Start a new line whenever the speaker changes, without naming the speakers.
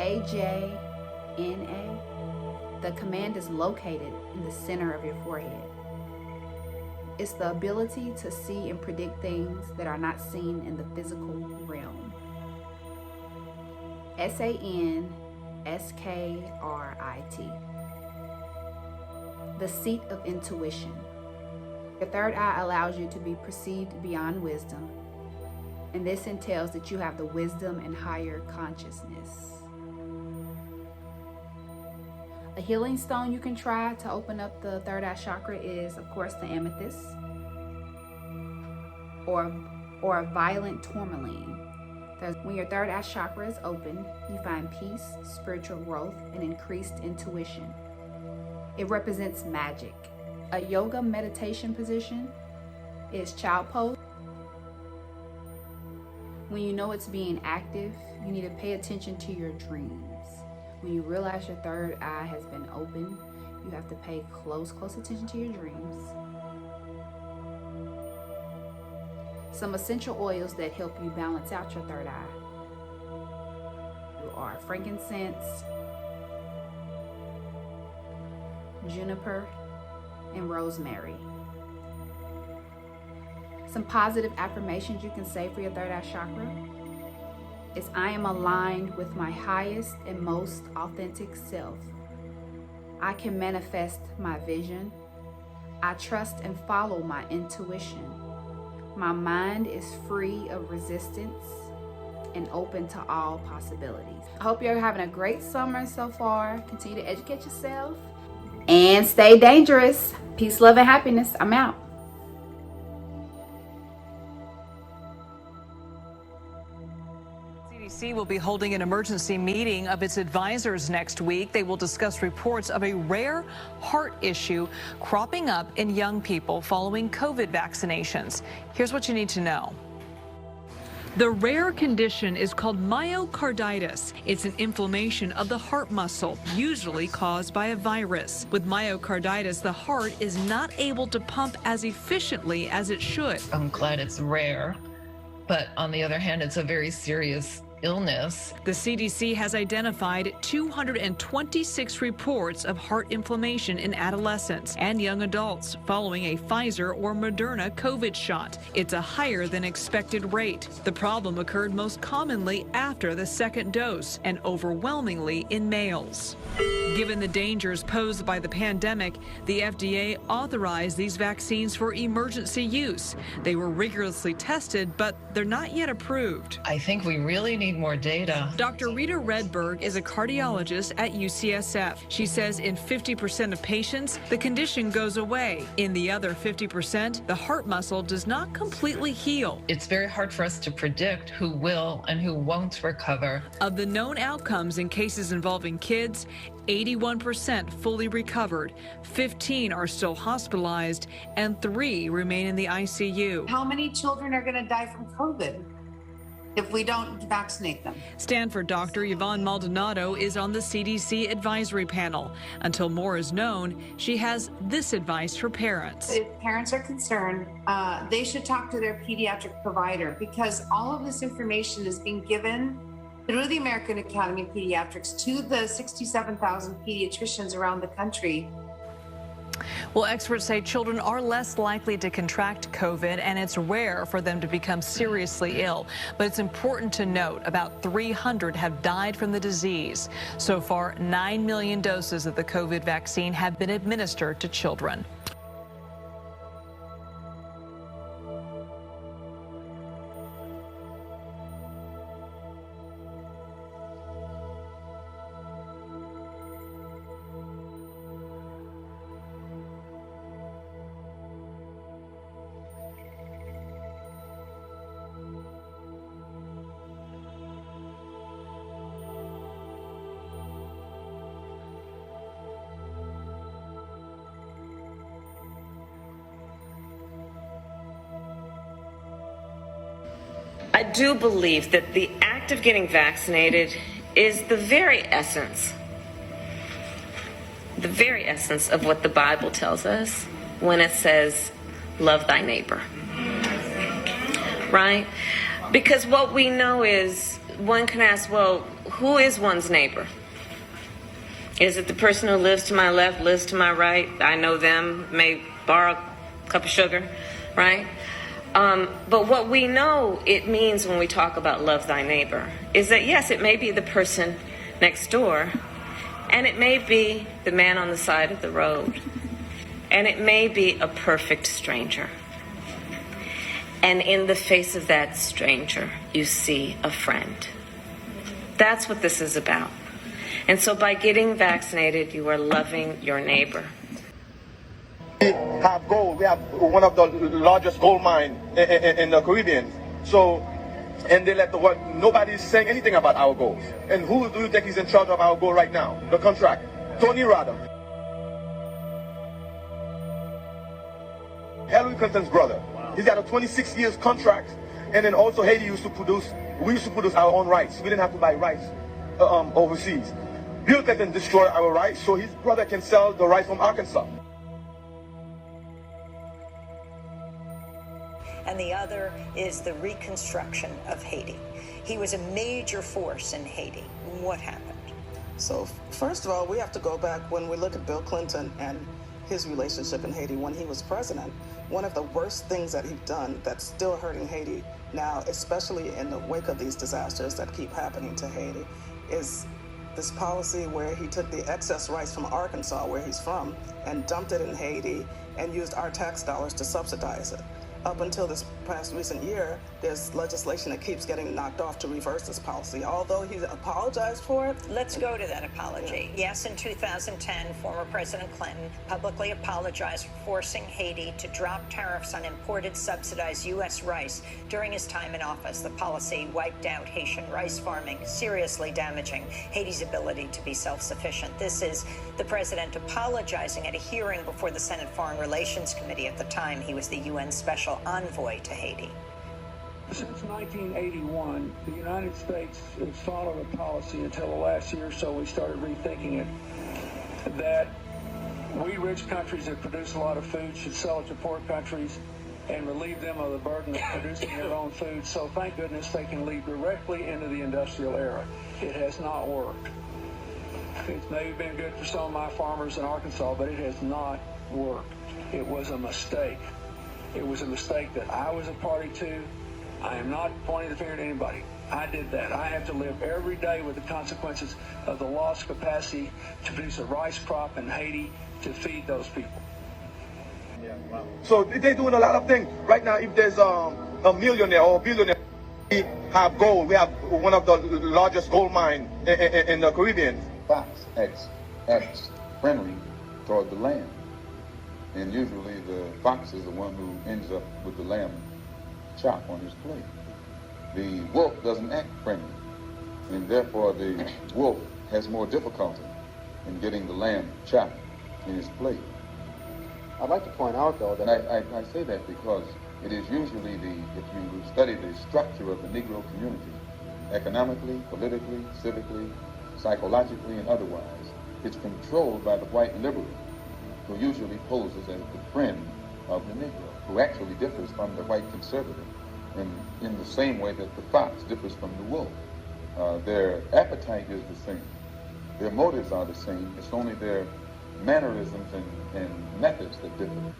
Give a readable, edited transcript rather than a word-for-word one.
AJNA. The command is located in the center of your forehead. It's the ability to see and predict things that are not seen in the physical realm. SANSKRIT. The seat of intuition. Your third eye allows you to be perceived beyond wisdom, and this entails that you have the wisdom and higher consciousness. A healing stone you can try to open up the third eye chakra is, of course, the amethyst or a violet tourmaline. When your third eye chakra is open, you find peace, spiritual growth, and increased intuition. It represents magic. A yoga meditation position is child pose. When you know it's being active, you need to pay attention to your dreams. When you realize your third eye has been opened, you have to pay close attention to your dreams. Some essential oils that help you balance out your third eye are frankincense, juniper, and rosemary. Some positive affirmations you can say for your third eye chakra is, I am aligned with my highest and most authentic self. I can manifest my vision. I trust and follow my intuition. My mind is free of resistance and open to all possibilities. I hope you're having a great summer so far. Continue to educate yourself and stay dangerous. Peace, love, and happiness. I'm out.
CDC will be holding an emergency meeting of its advisors next week. They will discuss reports of a rare heart issue cropping up in young people following COVID vaccinations. Here's what you need to know. The rare condition is called myocarditis. It's an inflammation of the heart muscle, usually caused by a virus. With myocarditis, the heart is not able to pump as efficiently as it should.
I'm glad it's rare, but on the other hand, it's a very serious illness.
The CDC has identified 226 reports of heart inflammation in adolescents and young adults following a Pfizer or Moderna COVID shot. It's a higher than expected rate. The problem occurred most commonly after the second dose and overwhelmingly in males. Given the dangers posed by the pandemic, the FDA authorized these vaccines for emergency use. They were rigorously tested, but they're not yet approved.
I think we really need more data.
Dr. Rita Redberg is a cardiologist at UCSF. She says in 50% of patients, the condition goes away. In the other 50%, the heart muscle does not completely heal.
It's very hard for us to predict who will and who won't recover.
Of the known outcomes in cases involving kids, 81% fully recovered, 15 are still hospitalized, and 3 remain in the ICU.
How many children are going to die from COVID if we don't vaccinate them?
Stanford doctor Yvonne Maldonado is on the CDC advisory panel. Until more is known, she has this advice for parents.
If parents are concerned, they should talk to their pediatric provider, because all of this information is being given through the American Academy of Pediatrics to the 67,000 pediatricians around the country.
Well, experts say children are less likely to contract COVID, and it's rare for them to become seriously ill. But it's important to note about 300 have died from the disease. So far, 9 million doses of the COVID vaccine have been administered to children.
I do believe that the act of getting vaccinated is the very essence of what the Bible tells us when it says, love thy neighbor, right? Because what we know is one can ask, well, who is one's neighbor? Is it the person who lives to my left, lives to my right? I know them, may borrow a cup of sugar, right? But what we know it means when we talk about love thy neighbor is that, yes, it may be the person next door, and it may be the man on the side of the road, and it may be a perfect stranger. And in the face of that stranger, you see a friend. That's what this is about. And so by getting vaccinated, you are loving your neighbor.
We have gold. We have one of the largest gold mines in the Caribbean. So, and they let the world, nobody's saying anything about our gold. And who do you think is in charge of our gold right now? The contract. Tony Rada. Hillary Clinton's brother. He's got a 26 years contract. And then also Haiti we used to produce our own rice. We didn't have to buy rice overseas. Bill Clinton destroyed our rice so his brother can sell the rice from Arkansas.
And the other is the reconstruction of Haiti. He was a major force in Haiti. What happened?
So first of all, we have to go back when we look at Bill Clinton and his relationship in Haiti when he was president. One of the worst things that he's done that's still hurting Haiti now, especially in the wake of these disasters that keep happening to Haiti, is this policy where he took the excess rice from Arkansas, where he's from, and dumped it in Haiti and used our tax dollars to subsidize it. Up until this past recent year, there's legislation that keeps getting knocked off to reverse this policy, although he's apologized for it.
Let's go to that apology. Yeah. Yes, in 2010, former President Clinton publicly apologized for forcing Haiti to drop tariffs on imported subsidized U.S. rice during his time in office. The policy wiped out Haitian rice farming, seriously damaging Haiti's ability to be self-sufficient. This is the president apologizing at a hearing before the Senate Foreign Relations Committee. At the time, he was the UN Special Envoy to Haiti.
Since 1981, the United States has followed a policy until the last year or so we started rethinking it, that we rich countries that produce a lot of food should sell it to poor countries and relieve them of the burden of producing their own food. So thank goodness they can lead directly into the industrial era. It has not worked. It's maybe been good for some of my farmers in Arkansas, but it has not worked. It was a mistake. It was a mistake that I was a party to. I am not pointing the finger at anybody. I did that. I have to live every day with the consequences of the lost capacity to produce a rice crop in Haiti to feed those people.
Yeah, wow. So they're doing a lot of things. Right now, if there's a millionaire or a billionaire, we have gold. We have one of the largest gold mines in the Caribbean.
Fox acts friendly toward the lamb. And usually the fox is the one who ends up with the lamb chop on his plate. The wolf doesn't act friendly, and therefore the wolf has more difficulty in getting the lamb chopped in his plate.
I'd like to point out, though, that
I say that because it is usually if you study the structure of the Negro community, economically, politically, civically, psychologically, and otherwise, it's controlled by the white liberal, who usually poses as the friend of the Negro, who actually differs from the white conservative in the same way that the fox differs from the wolf. Their appetite is the same. Their motives are the same. It's only their mannerisms and methods that differ.